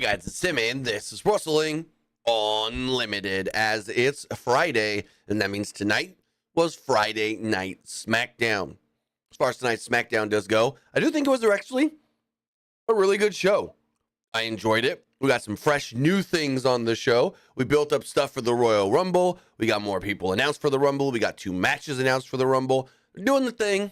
guys, it's Tim, and this is Wrestling Unlimited, as it's Friday, and that means tonight was Friday Night Smackdown. As far as tonight's Smackdown does go, I do think it was actually a really good show. I enjoyed it. We got some fresh new things on the show. We built up stuff for the Royal Rumble. We got more people announced for the Rumble. We got 2 matches announced for the Rumble. We're doing the thing.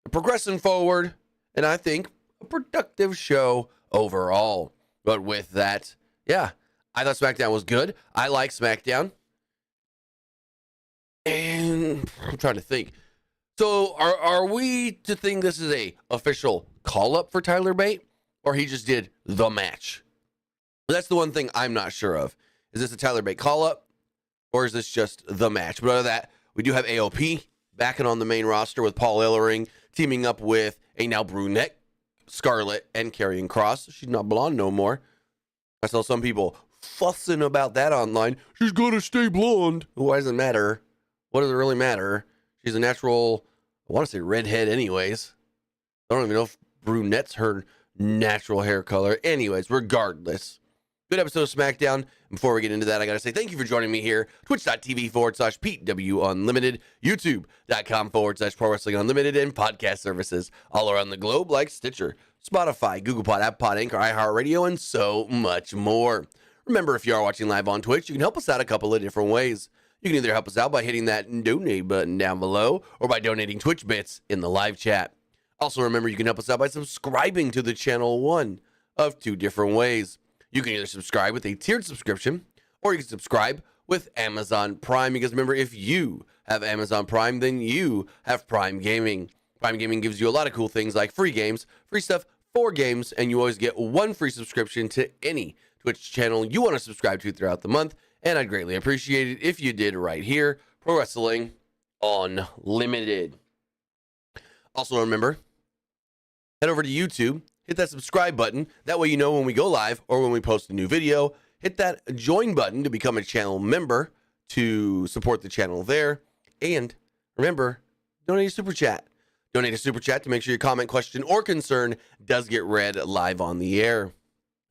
We're progressing forward, and I think a productive show overall. But with that, yeah, I thought SmackDown was good. I like SmackDown. And I'm trying to think. So are we to think this is a official call-up for Tyler Bate? Or he just did the match? That's the one thing I'm not sure of. Is this a Tyler Bate call-up? Or is this just the match? But other than that, we do have AOP backing on the main roster with Paul Ellering teaming up with a now brunette Scarlett and Karrion Kross. She's not blonde no more. I saw some people fussing about that online. She's gonna stay blonde. Why does it matter? What does it really matter? She's a natural, I want to say redhead anyways. I don't even know if brunette's her natural hair color. Anyways, regardless. Good episode of SmackDown. Before we get into that, I got to say thank you for joining me here. Twitch.tv/PWU Unlimited, YouTube.com/Pro Wrestling Unlimited, and podcast services all around the globe like Stitcher, Spotify, Google Pod, App Pod, Anchor, iHeartRadio, and so much more. Remember, if you are watching live on Twitch, you can help us out a couple of different ways. You can either help us out by hitting that donate button down below or by donating Twitch bits in the live chat. Also, remember, you can help us out by subscribing to the channel, one of 2 different ways. You can either subscribe with a tiered subscription, or you can subscribe with Amazon Prime, because remember, if you have Amazon Prime, then you have Prime Gaming. Prime Gaming gives you a lot of cool things like free games, free stuff for games, and you always get 1 free subscription to any Twitch channel you want to subscribe to throughout the month, and I'd greatly appreciate it if you did right here, Pro Wrestling Unlimited. Also remember, head over to YouTube, hit that subscribe button. That way you know when we go live or when we post a new video. Hit that join button to become a channel member to support the channel there. And remember, donate a super chat. Donate a super chat to make sure your comment, question, or concern does get read live on the air.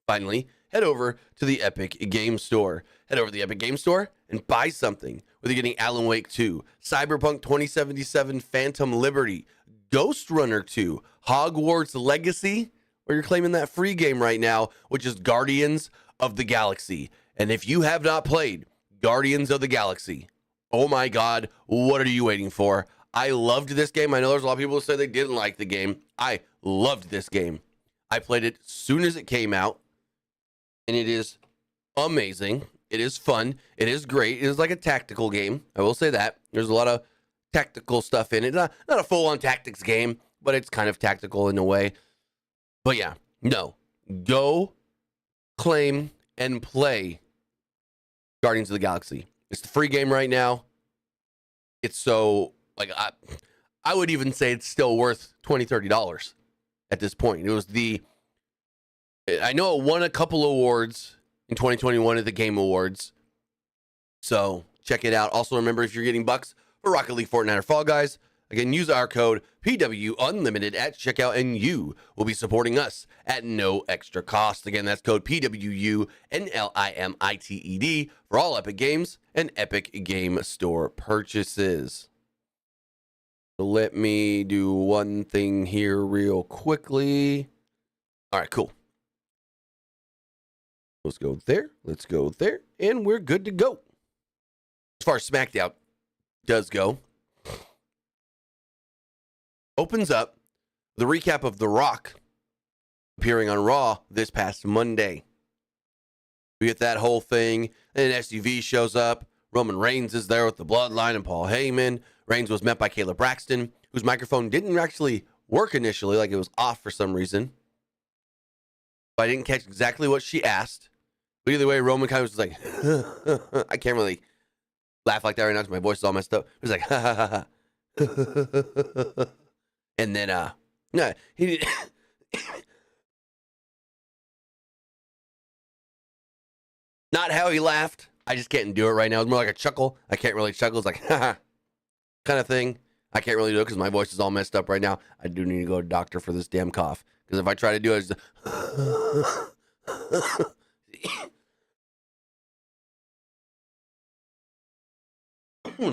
Finally, head over to the Epic Game Store. Head over to the Epic Game Store and buy something. Whether you're getting Alan Wake 2, Cyberpunk 2077 Phantom Liberty, Ghost Runner 2, Hogwarts Legacy, or you're claiming that free game right now, which is Guardians of the Galaxy. And if you have not played Guardians of the Galaxy, oh my God, what are you waiting for? I loved this game. I know there's a lot of people who say they didn't like the game. I loved this game. I played it as soon as it came out, and it is amazing. It is fun. It is great. It is like a tactical game. I will say that. There's a lot of tactical stuff in it. Not a full-on tactics game, but it's kind of tactical in a way. But yeah, no. Go claim and play Guardians of the Galaxy. It's the free game right now. It's so, like, I would even say it's still worth $20, $30 at this point. It was I know it won a couple awards in 2021 at the Game Awards. So check it out. Also remember, if you're getting bucks for Rocket League, Fortnite, or Fall Guys, again, use our code PW Unlimited at checkout, and you will be supporting us at no extra cost. Again, that's code PWU NLIMITED for all Epic Games and Epic Game Store purchases. So let me do one thing here real quickly. All right, cool. Let's go there. Let's go there. And we're good to go. As far as SmackDown does go, opens up the recap of The Rock appearing on Raw this past Monday. We get that whole thing, and an SUV shows up. Roman Reigns is there with the Bloodline and Paul Heyman. Reigns was met by Kayla Braxton, whose microphone didn't actually work initially, like it was off for some reason. But I didn't catch exactly what she asked. But either way, Roman kind of was like, I can't really laugh like that right now because my voice is all messed up. It was like, ha ha ha ha. And then, no, he didn't. Not how he laughed. I just can't do it right now. It's more like a chuckle. I can't really chuckle. It's like, haha, kind of thing. I can't really do it because my voice is all messed up right now. I do need to go to the doctor for this damn cough. Because if I try to do it,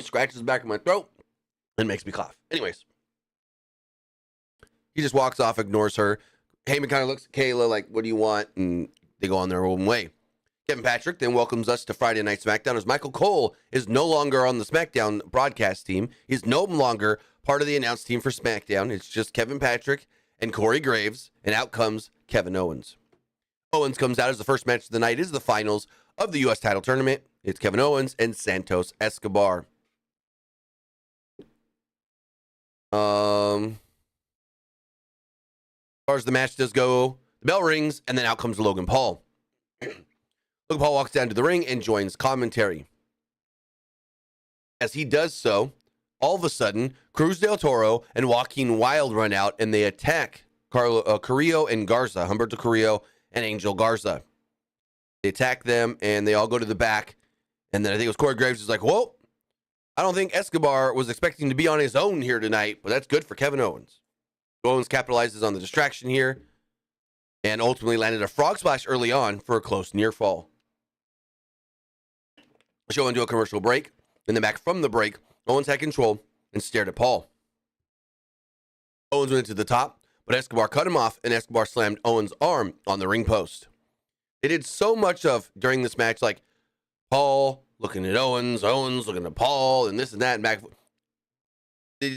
scratches the back of my throat and makes me cough. Anyways, he just walks off, ignores her. Heyman kind of looks at Kayla like, what do you want? And they go on their own way. Kevin Patrick then welcomes us to Friday Night Smackdown as Michael Cole is no longer on the Smackdown broadcast team. He's no longer part of the announced team for Smackdown. It's just Kevin Patrick and Corey Graves, and out comes Kevin Owens. Owens comes out as the first match of the night is the finals of the U.S. title tournament. It's Kevin Owens and Santos Escobar. As far as the match does go, the bell rings, and then out comes Logan Paul. Logan Paul walks down to the ring and joins commentary. As he does so, all of a sudden, Cruz del Toro and Joaquin Wilde run out, and they attack Carrillo and Garza, Humberto Carrillo and Angel Garza. They attack them, and they all go to the back. And then I think it was Corey Graves who's like, whoa, I don't think Escobar was expecting to be on his own here tonight, but that's good for Kevin Owens. Owens capitalizes on the distraction here and ultimately landed a frog splash early on for a close near fall. The show into a commercial break. And then back from the break, Owens had control and stared at Paul. Owens went to the top, but Escobar cut him off, and Escobar slammed Owens' arm on the ring post. They did so much of, during this match, like Paul looking at Owens, Owens looking at Paul, and this and that, and back. I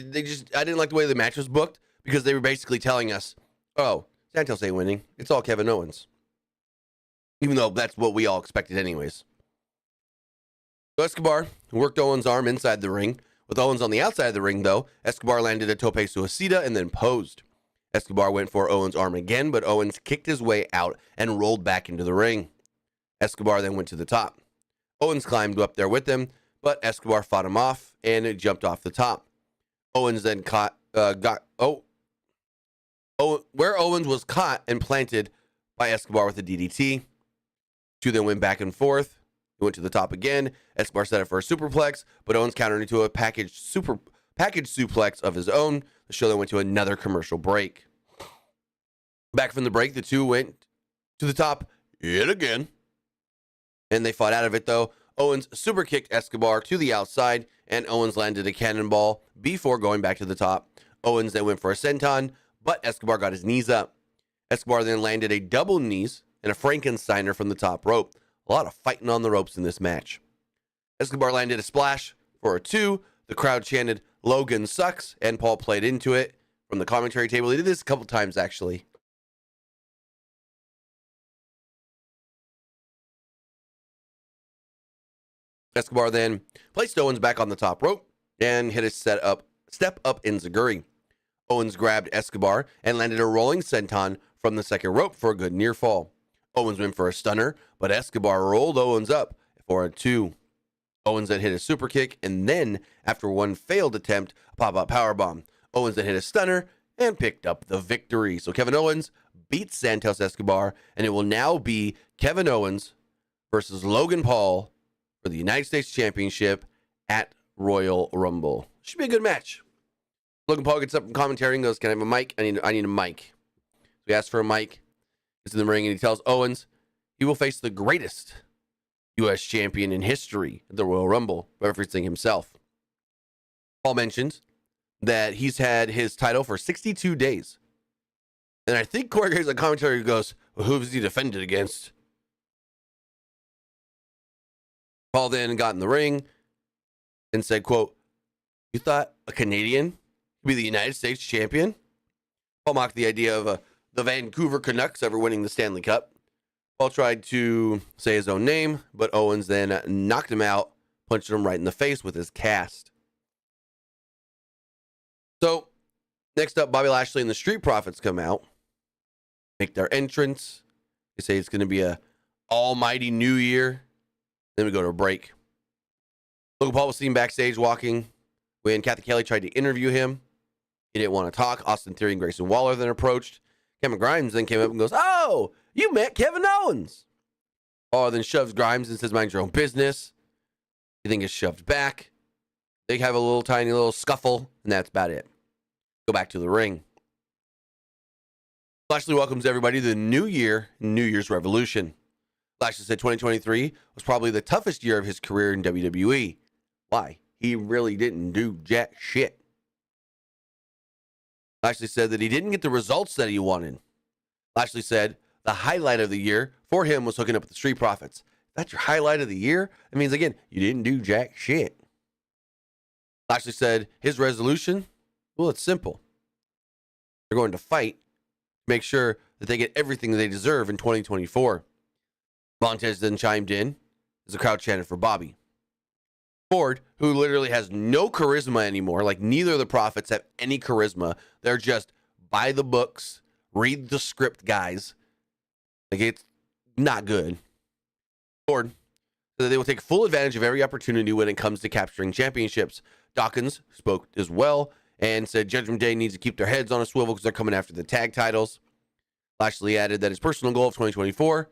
didn't like the way the match was booked, because they were basically telling us, oh, Santos ain't winning. It's all Kevin Owens. Even though that's what we all expected anyways. So Escobar worked Owens' arm inside the ring. With Owens on the outside of the ring, though, Escobar landed a tope suicida and then posed. Escobar went for Owens' arm again, but Owens kicked his way out and rolled back into the ring. Escobar then went to the top. Owens climbed up there with him, but Escobar fought him off and it jumped off the top. Owens then where Owens was caught and planted by Escobar with a DDT. Two then went back and forth. He went to the top again. Escobar set up for a superplex, but Owens countered into a package suplex of his own. The show then went to another commercial break. Back from the break, the two went to the top yet again. And they fought out of it, though. Owens super kicked Escobar to the outside, and Owens landed a cannonball before going back to the top. Owens then went for a senton, but Escobar got his knees up. Escobar then landed a double knees and a Frankensteiner from the top rope. A lot of fighting on the ropes in this match. Escobar landed a splash for a 2. The crowd chanted, Logan sucks, and Paul played into it from the commentary table. He did this a couple times, actually. Escobar then placed Owens back on the top rope and hit a step up enziguri. Owens grabbed Escobar and landed a rolling senton from the second rope for a good near fall. Owens went for a stunner, but Escobar rolled Owens up for a 2. Owens then hit a super kick, and then, after one failed attempt, a pop-up powerbomb. Owens then hit a stunner and picked up the victory. So Kevin Owens beats Santos Escobar, and it will now be Kevin Owens versus Logan Paul for the United States Championship at Royal Rumble. Should be a good match. Logan Paul gets up from commentary and goes, can I have a mic? I need a mic. So he asks for a mic. He's in the ring and he tells Owens he will face the greatest U.S. champion in history at the Royal Rumble, referencing himself. Paul mentions that he's had his title for 62 days. And I think Corey Graves on commentary goes, well, who has he defended against? Paul then got in the ring and said, quote, you thought a Canadian could be the United States champion? Paul mocked the idea of the Vancouver Canucks ever winning the Stanley Cup. Paul tried to say his own name, but Owens then knocked him out, punched him right in the face with his cast. So, next up, Bobby Lashley and the Street Profits come out, make their entrance. They say it's going to be a almighty new year. Then we go to a break. Logan Paul was seen backstage walking when Kathy Kelly tried to interview him. He didn't want to talk. Austin Theory and Grayson Waller then approached. Cameron Grimes then came up and goes, oh, you met Kevin Owens. Waller then shoves Grimes and says, mind your own business. He then gets shoved back. They have a little tiny little scuffle, and that's about it. Go back to the ring. Lashley welcomes everybody to the new year, New Year's Revolution. Lashley said 2023 was probably the toughest year of his career in WWE. Why? he really didn't do jack shit. Lashley said that he didn't get the results that he wanted. Lashley said the highlight of the year for him was hooking up with the Street Profits. That's your highlight of the year? It means, again, you didn't do jack shit. Lashley said his resolution, well, it's simple. They're going to fight to make sure that they get everything that they deserve in 2024. Montez then chimed in as the crowd chanted for Bobby. Ford, who literally has no charisma anymore, like neither of the Profits have any charisma. They're just by the books, read the script guys. Like, it's not good. Ford said that they will take full advantage of every opportunity when it comes to capturing championships. Dawkins spoke as well and said Judgment Day needs to keep their heads on a swivel because they're coming after the tag titles. Lashley added that his personal goal of 2024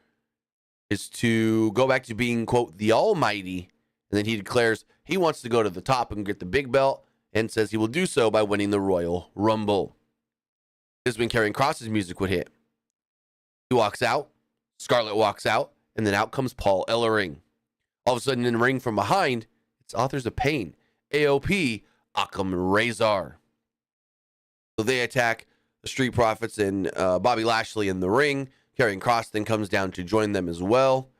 is to go back to being, quote, the Almighty. And then he declares he wants to go to the top and get the big belt and says he will do so by winning the Royal Rumble. This has been Karrion Kross's music would hit. He walks out, Scarlett walks out, and then out comes Paul Ellering. All of a sudden in the ring from behind, it's Authors of Pain, AOP, Occam Razor. So they attack the Street Profits and Bobby Lashley in the ring. Karrion Kross then comes down to join them as well.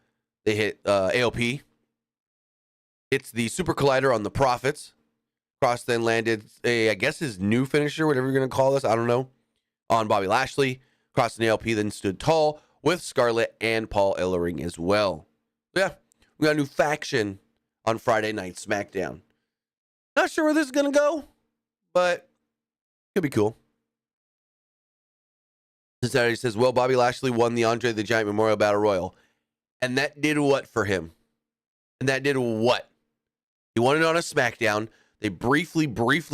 They hit AOP. Hits the Super Collider on the Profits. Kross then landed I guess his new finisher, whatever you're going to call this, I don't know, on Bobby Lashley. Kross and AOP then stood tall with Scarlett and Paul Ellering as well. Yeah, we got a new faction on Friday Night SmackDown. Not sure where this is going to go, but it'll be cool. Saturday says, well, Bobby Lashley won the Andre the Giant Memorial Battle Royal. And that did what for him? And that did what? He won it on a SmackDown. They briefly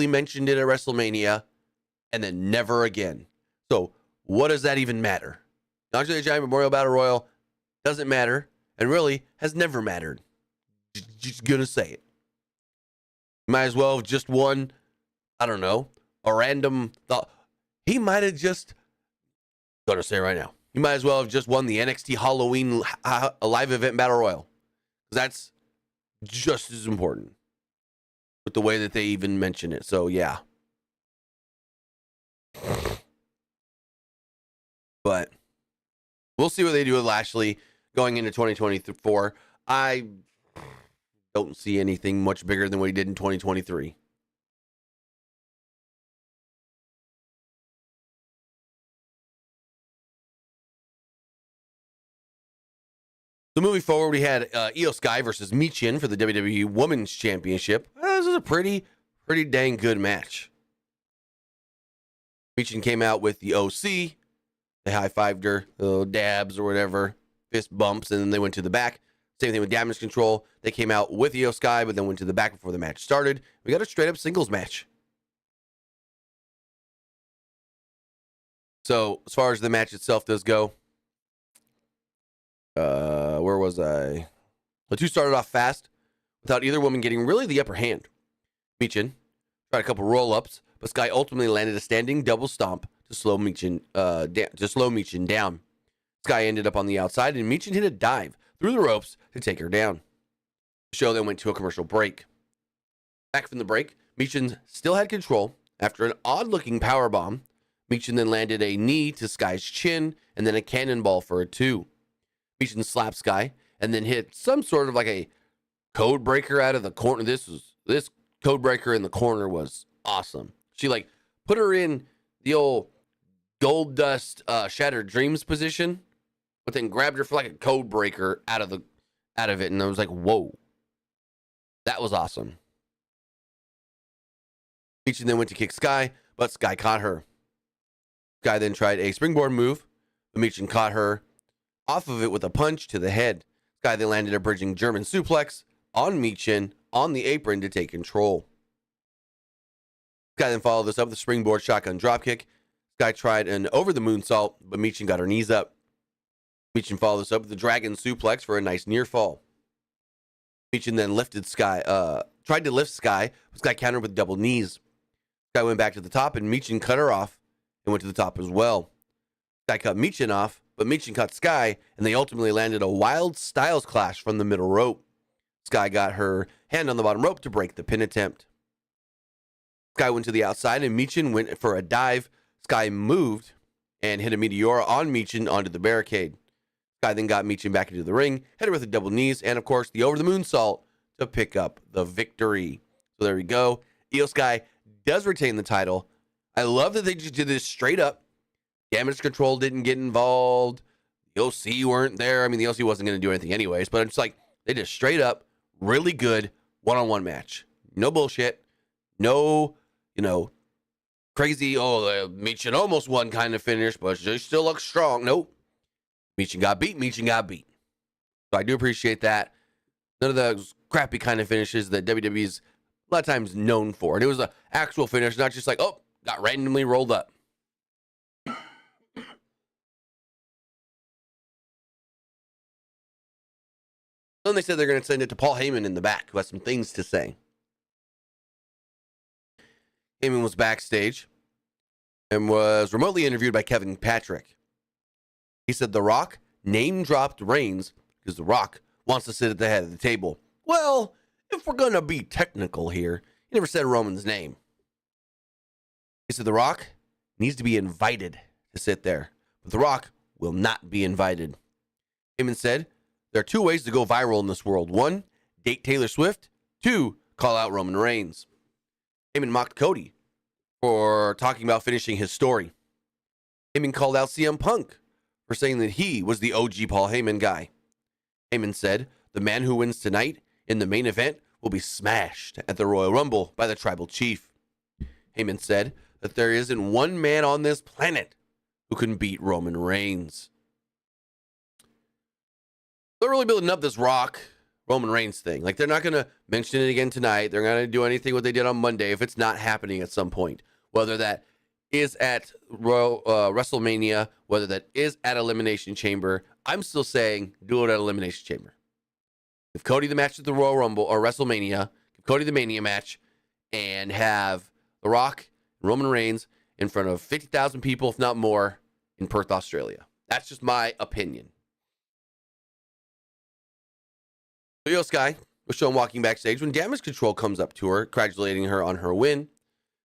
mentioned it at WrestleMania, and then never again. So what does that even matter? Andre the Giant Memorial Battle Royal doesn't matter, and really has never mattered. Just gonna say it. Might as well have just won, I don't know, a random thought. He might have just, gonna say it right now, he might as well have just won the NXT Halloween live event Battle Royal. That's just as important with the way that they even mention it. So, yeah. But we'll see what they do with Lashley going into 2024. I don't see anything much bigger than what he did in 2023. So moving forward, we had Io Sky versus Michin for the WWE Women's Championship. This is a pretty dang good match. Michin came out with the OC. They high-fived her, dabs or whatever, fist bumps, and then they went to the back. Same thing with Damage Control. They came out with Io Sky, but then went to the back before the match started. We got a straight-up singles match. So as far as the match itself does go, where was I? The two started off fast without either woman getting really the upper hand. Michin tried a couple roll-ups, but Sky ultimately landed a standing double stomp to slow Michin down. Sky ended up on the outside, and Michin hit a dive through the ropes to take her down. The show then went to a commercial break. Back from the break, Michin still had control. After an odd-looking powerbomb, Michin then landed a knee to Sky's chin, and then a cannonball for a 2. Michin slapped Sky, and then hit some sort of like a code breaker out of the corner. This code breaker in the corner was awesome. She like put her in the old gold dust shattered dreams position, but then grabbed her for like a code breaker out of it, and I was like, whoa, that was awesome. Michin then went to kick Sky, but Sky caught her. Sky then tried a springboard move, but Michin caught her off of it with a punch to the head. Sky then landed a bridging German suplex on Michin on the apron to take control. Sky then followed this up with a springboard shotgun dropkick. Sky tried an over the moonsault, but Michin got her knees up. Michin followed this up with a dragon suplex for a nice near fall. Michin then lifted Sky, tried to lift Sky, but Sky countered with double knees. Sky went back to the top, and Michin cut her off and went to the top as well. Sky cut Michin off, but Michin caught Sky, and they ultimately landed a wild styles clash from the middle rope. Sky got her hand on the bottom rope to break the pin attempt. Sky went to the outside and Michin went for a dive. Sky moved and hit a Meteora on Michin onto the barricade. Sky then got Michin back into the ring, hit her with a double knees, and of course the over the moonsault to pick up the victory. So there we go. Io Sky does retain the title. I love that they just did this straight up. Damage Control didn't get involved. The OC weren't there. I mean, the OC wasn't going to do anything anyways, but it's like they just straight up, really good one-on-one match. No bullshit. No, crazy, Michin almost won kind of finish, but she still looks strong. Nope. Michin got beat. So I do appreciate that. None of those crappy kind of finishes that WWE's a lot of times known for. And it was an actual finish, not just like, got randomly rolled up. Then they said they're going to send it to Paul Heyman in the back, who has some things to say. Heyman was backstage and was remotely interviewed by Kevin Patrick. He said The Rock name-dropped Reigns because The Rock wants to sit at the head of the table. Well, if we're going to be technical here, he never said Roman's name. He said The Rock needs to be invited to sit there, but The Rock will not be invited. Heyman said, there are two ways to go viral in this world. One, date Taylor Swift. Two, call out Roman Reigns. Heyman mocked Cody for talking about finishing his story. Heyman called out CM Punk for saying that he was the OG Paul Heyman guy. Heyman said, the man who wins tonight in the main event will be smashed at the Royal Rumble by the Tribal Chief. Heyman said that there isn't one man on this planet who can beat Roman Reigns. They're really building up this Roman Reigns thing. Like, they're not going to mention it again tonight. They're going to do anything what they did on Monday if it's not happening at some point. Whether that is at WrestleMania, whether that is at Elimination Chamber, I'm still saying do it at Elimination Chamber. Give Cody the match at the Royal Rumble or WrestleMania, give Cody the Mania match, and have The Rock and Roman Reigns in front of 50,000 people, if not more, in Perth, Australia. That's just my opinion. Io Sky was shown walking backstage when Damage Control comes up to her, congratulating her on her win.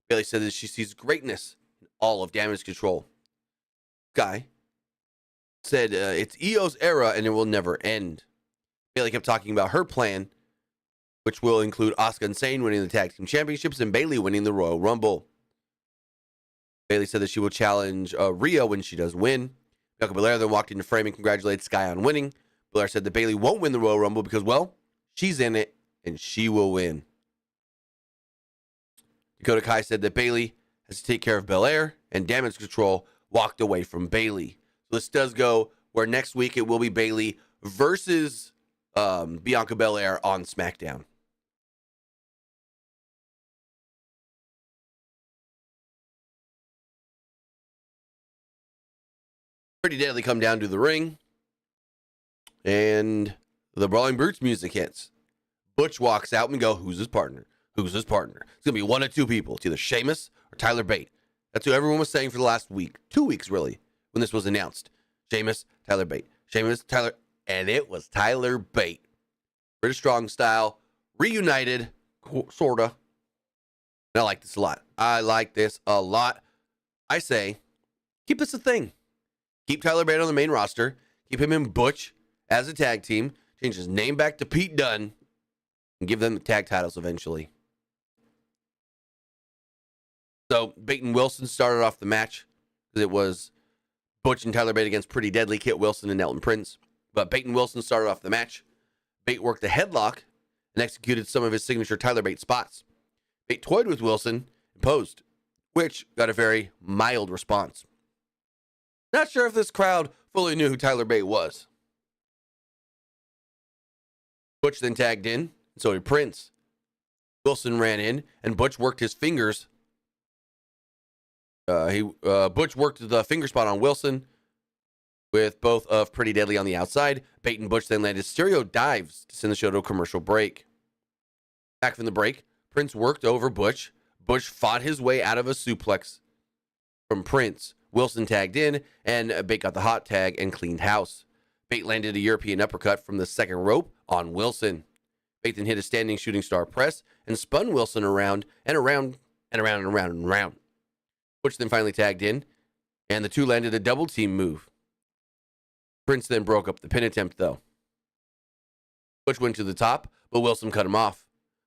Bayley said that she sees greatness in all of Damage Control. Sky said it's Io's era and it will never end. Bayley kept talking about her plan, which will include Asuka and Sane winning the Tag Team Championships and Bayley winning the Royal Rumble. Bayley said that she will challenge Rhea when she does win. Bianca Belair then walked into frame and congratulated Sky on winning. Belair said that Bayley won't win the Royal Rumble because, well, she's in it and she will win. Dakota Kai said that Bayley has to take care of Belair, and Damage Control walked away from Bayley. So this does go where next week it will be Bayley versus Bianca Belair on Smackdown. Pretty Deadly come down to the ring, and the Brawling Brutes music hits. Butch walks out and we go, who's his partner? Who's his partner? It's going to be one of two people. It's either Sheamus or Tyler Bate. That's what everyone was saying for the last week. 2 weeks, really, when this was announced. Sheamus, Tyler Bate. Sheamus, Tyler, and it was Tyler Bate. British Strong Style, reunited, sort of. And I like this a lot. I say, keep this a thing. Keep Tyler Bate on the main roster. Keep him and Butch as a tag team. Change his name back to Pete Dunne. And give them the tag titles eventually. So, Bate and Wilson started off the match. It was Butch and Tyler Bate against Pretty Deadly, Kit Wilson, and Elton Prince. But Bate and Wilson started off the match. Bate worked a headlock and executed some of his signature Tyler Bate spots. Bate toyed with Wilson and posed, which got a very mild response. Not sure if this crowd fully knew who Tyler Bate was. Butch then tagged in, and so did Prince. Wilson ran in, and Butch worked his fingers. Butch worked the finger spot on Wilson with both of Pretty Deadly on the outside. Bate and Butch then landed stereo dives to send the show to a commercial break. Back from the break, Prince worked over Butch. Butch fought his way out of a suplex from Prince. Wilson tagged in, and Bate got the hot tag and cleaned house. Bate landed a European uppercut from the second rope on Wilson. Bate then hit a standing shooting star press and spun Wilson around and around and around and around and around. Butch then finally tagged in, and the two landed a double team move. Prince then broke up the pin attempt, though. Butch went to the top, but Wilson cut him off.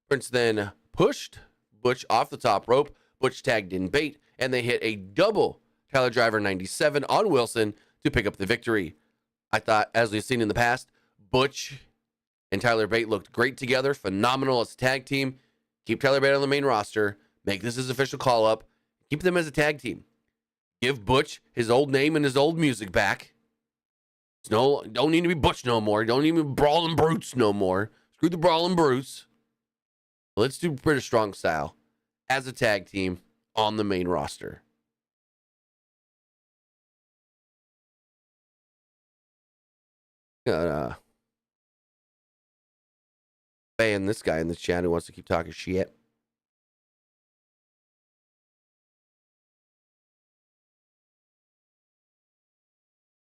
Prince then pushed Butch off the top rope. Butch tagged in Bate, and they hit a double Tyler Driver 97 on Wilson to pick up the victory. I thought, as we've seen in the past, Butch and Tyler Bate looked great together, phenomenal as a tag team. Keep Tyler Bate on the main roster, make this his official call-up, keep them as a tag team. Give Butch his old name and his old music back. Don't need to be Butch no more. Don't need to be Brawling Brutes no more. Screw the Brawling Brutes. Let's do British Strong Style as a tag team on the main roster. And this guy in the chat who wants to keep talking shit.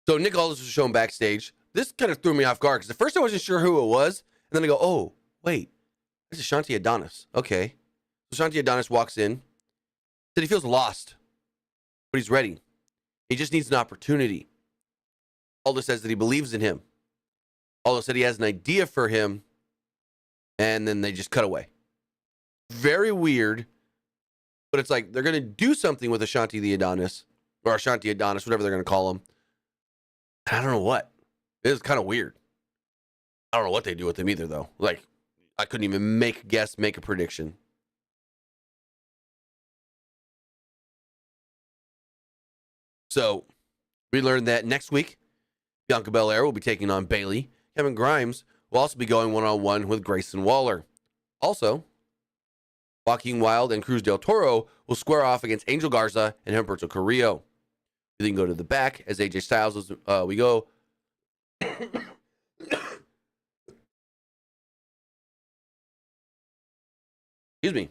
So Nick Aldis was shown backstage. This kind of threw me off guard because at first I wasn't sure who it was. And then I go, oh, wait, this is Shanti Adonis. Okay. So Shanti Adonis walks in. Said he feels lost, but he's ready. He just needs an opportunity. Aldis says that he believes in him. Aldis said he has an idea for him. And then they just cut away. Very weird. But it's like they're going to do something with Ashanti the Adonis. Or Ashanti Adonis, whatever they're going to call him. I don't know what. It is kind of weird. I don't know what they do with him either, though. Like, I couldn't even make a prediction. So, we learned that next week, Bianca Belair will be taking on Bayley. Kevin Grimes will also be going one-on-one with Grayson Waller. Also, Joaquin Wilde and Cruz del Toro will square off against Angel Garza and Humberto Carrillo. We then go to the back as AJ Styles is, we go. Excuse me.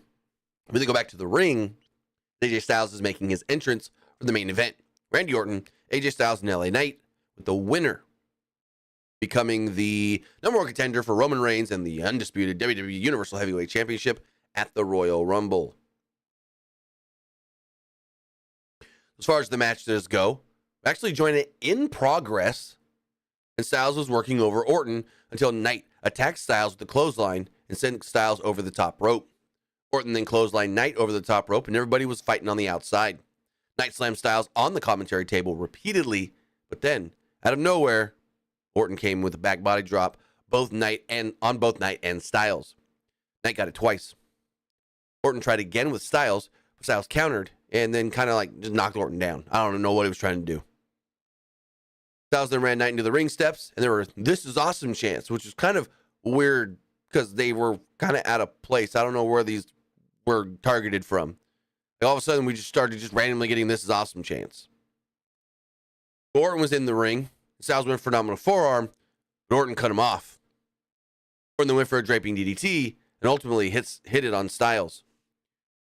We then go back to the ring. AJ Styles is making his entrance for the main event. Randy Orton, AJ Styles, and LA Knight, with the winner becoming the number one contender for Roman Reigns and the undisputed WWE Universal Heavyweight Championship at the Royal Rumble. As far as the match does go, we actually joined it in progress, and Styles was working over Orton until Knight attacked Styles with the clothesline and sent Styles over the top rope. Orton then clotheslined Knight over the top rope, and everybody was fighting on the outside. Knight slammed Styles on the commentary table repeatedly, but then, out of nowhere, Orton came with a back body drop on both Knight and Styles. Knight got it twice. Orton tried again with Styles, but Styles countered and then kind of like just knocked Orton down. I don't know what he was trying to do. Styles then ran Knight into the ring steps, and there were "This is awesome" chants, which is kind of weird because they were kind of out of place. I don't know where these were targeted from. Like all of a sudden, we just started randomly getting "This is awesome" chants. Orton was in the ring. Styles went for a phenomenal forearm, but Orton cut him off. Orton then went for a draping DDT and ultimately hit it on Styles.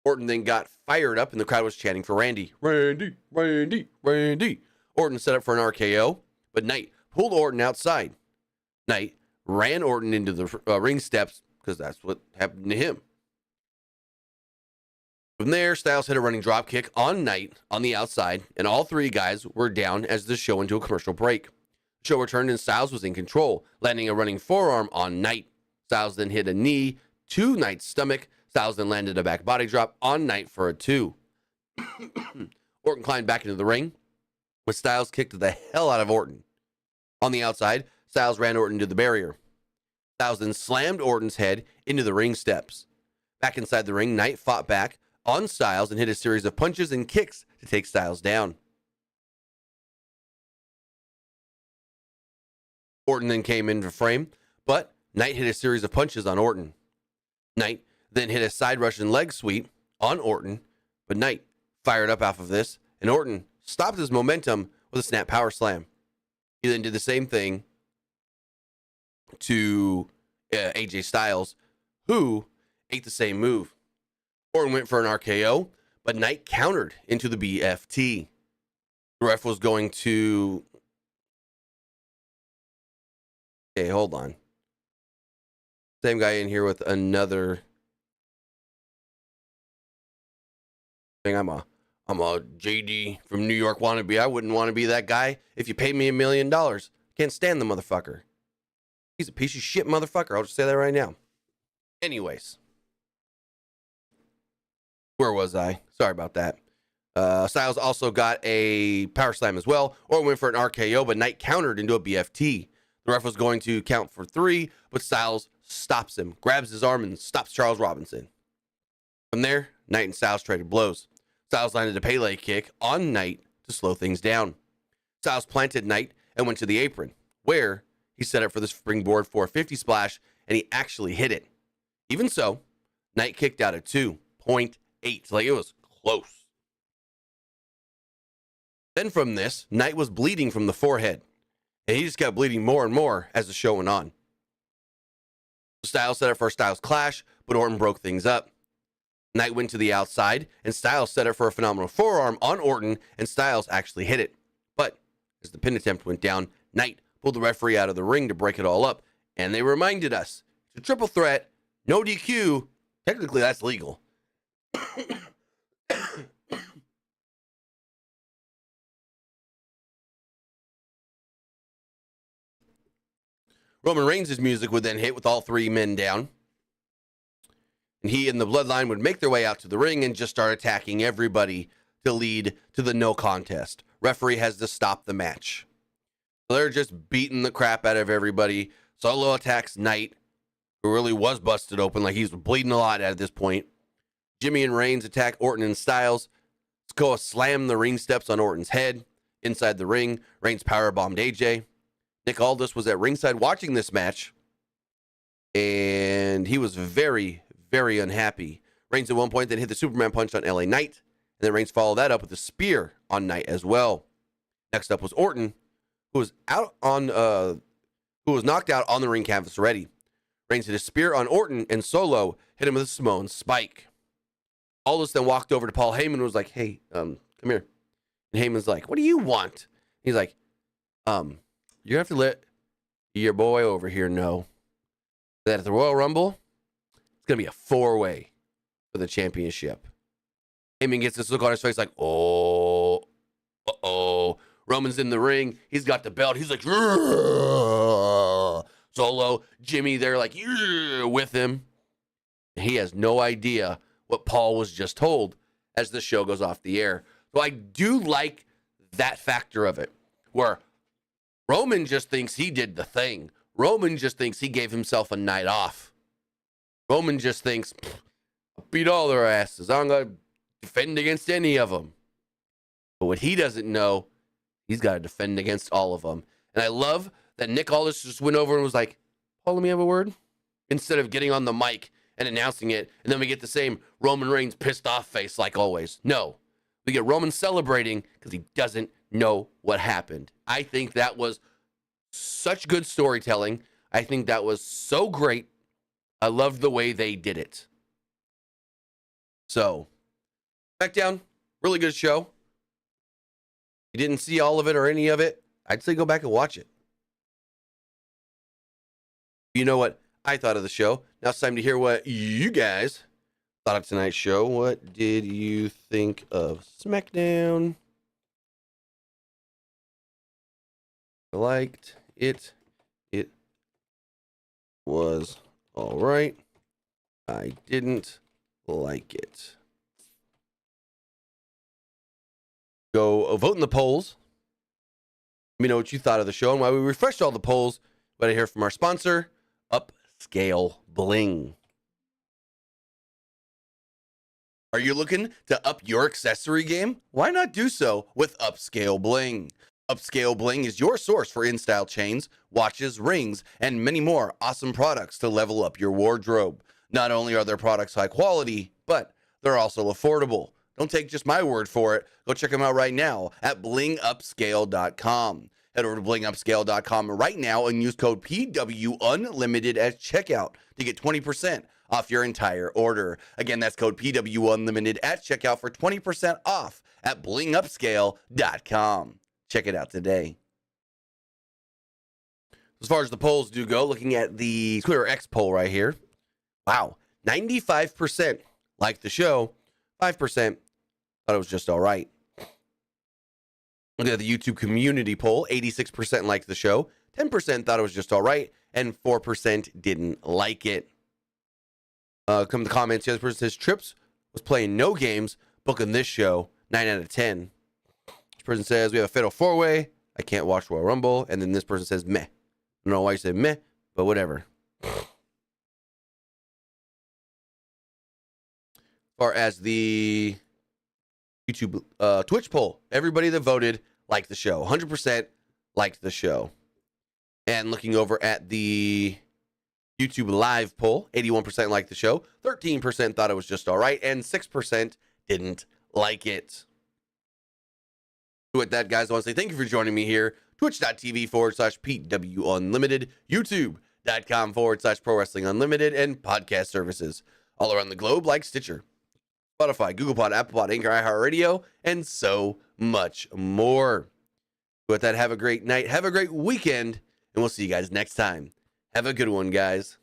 Orton then got fired up and the crowd was chanting for Randy. Randy, Randy, Randy. Orton set up for an RKO, but Knight pulled Orton outside. Knight ran Orton into the ring steps because that's what happened to him. From there, Styles hit a running drop kick on Knight on the outside, and all three guys were down as the show went to a commercial break. The show returned and Styles was in control, landing a running forearm on Knight. Styles then hit a knee to Knight's stomach. Styles then landed a back body drop on Knight for a 2. Orton climbed back into the ring, but Styles kicked the hell out of Orton. On the outside, Styles ran Orton to the barrier. Styles then slammed Orton's head into the ring steps. Back inside the ring, Knight fought back on Styles and hit a series of punches and kicks to take Styles down. Orton then came into frame, but Knight hit a series of punches on Orton. Knight then hit a side Russian leg sweep on Orton, but Knight fired up off of this, and Orton stopped his momentum with a snap power slam. He then did the same thing to AJ Styles, who ate the same move. Orton went for an RKO, but Knight countered into the BFT. The ref was going to... Okay, hold on. Same guy in here with another thing. I'm a JD from New York wannabe. I wouldn't want to be that guy if you paid me $1 million. Can't stand the motherfucker. He's a piece of shit motherfucker. I'll just say that right now. Anyways. Where was I? Sorry about that. Styles also got a power slam as well. Orton went for an RKO, but Knight countered into a BFT. The ref was going to count for 3, but Styles stops him, grabs his arm, and stops Charles Robinson. From there, Knight and Styles traded blows. Styles landed a Pele kick on Knight to slow things down. Styles planted Knight and went to the apron, where he set up for the springboard 450 splash, and he actually hit it. Even so, Knight kicked out at 2.8. Like, it was close. Then from this, Knight was bleeding from the forehead, and he just kept bleeding more and more as the show went on. Styles set up for a Styles clash, but Orton broke things up. Knight went to the outside, and Styles set up for a phenomenal forearm on Orton, and Styles actually hit it. But as the pin attempt went down, Knight pulled the referee out of the ring to break it all up, and they reminded us, it's a triple threat, no DQ, technically that's legal. Roman Reigns' music would then hit with all 3 men down. And he and the Bloodline would make their way out to the ring and just start attacking everybody to lead to the no contest. Referee has to stop the match. So they're just beating the crap out of everybody. Solo attacks Knight, who really was busted open, like he's bleeding a lot at this point. Jimmy and Reigns attack Orton and Styles. Sikoa slammed the ring steps on Orton's head. Inside the ring, Reigns powerbombed AJ. Nick Aldis was at ringside watching this match, and he was very, very unhappy. Reigns at one point then hit the Superman punch on LA Knight, and then Reigns followed that up with a spear on Knight as well. Next up was Orton, who was knocked out on the ring canvas already. Reigns hit a spear on Orton, and Solo hit him with a Samoan spike. Aldis then walked over to Paul Heyman and was like, "Hey, come here." And Heyman's like, "What do you want?" He's like, "You're gonna have to let your boy over here know that at the Royal Rumble, it's gonna be a 4-way for the championship." Heyman gets this look on his face like, "Oh, uh-oh." Roman's in the ring. He's got the belt. He's like, "Rrr." Solo, Jimmy, they're like, "Yeah," with him. He has no idea what Paul was just told as the show goes off the air. So I do like that factor of it, where Roman just thinks he did the thing. Roman just thinks he gave himself a night off. Roman just thinks, I'll beat all their asses. I'm going to defend against any of them. But what he doesn't know, he's got to defend against all of them. And I love that Nick Aldis just went over and was like, "Paul, let me have a word," instead of getting on the mic and announcing it. And then we get the same Roman Reigns pissed off face like always. No, we get Roman celebrating because he doesn't know what happened. I think that was such good storytelling. I think that was so great. I loved the way they did it. So, Smackdown, really good show. If you didn't see all of it or any of it, I'd say go back and watch it. You know what I thought of the show. Now it's time to hear what you guys thought of tonight's show. What did you think of Smackdown? I liked it. It was all right. I didn't like it. Go vote in the polls. Let me know what you thought of the show. And while we refreshed all the polls, what I hear from our sponsor, Upscale Bling. Are you looking to up your accessory game? Why not do so with Upscale Bling? Upscale Bling is your source for in-style chains, watches, rings, and many more awesome products to level up your wardrobe. Not only are their products high quality, but they're also affordable. Don't take just my word for it. Go check them out right now at blingupscale.com. Head over to blingupscale.com right now and use code PWUNLIMITED at checkout to get 20% off your entire order. Again, that's code PWUNLIMITED at checkout for 20% off at blingupscale.com. Check it out today. As far as the polls do go, looking at the Twitter X poll right here, wow, 95% liked the show, 5% thought it was just all right. Looking at the YouTube community poll, 86% liked the show, 10% thought it was just all right, and 4% didn't like it. Come to the comments, the other person says, Trips was playing no games, booking this show, 9 out of 10. This person says, we have a fatal four-way, I can't watch Royal Rumble, and then this person says, meh. I don't know why you said meh, but whatever. As far as the YouTube Twitch poll, everybody that voted liked the show. 100% liked the show. And looking over at the YouTube live poll, 81% liked the show, 13% thought it was just all right, and 6% didn't like it. With that, guys, I want to say thank you for joining me here. Twitch.tv/PWU Unlimited, YouTube.com/Pro Wrestling Unlimited, and podcast services all around the globe like Stitcher, Spotify, Google Pod, Apple Pod, Anchor, iHeartRadio, and so much more. With that, have a great night, have a great weekend, and we'll see you guys next time. Have a good one, guys.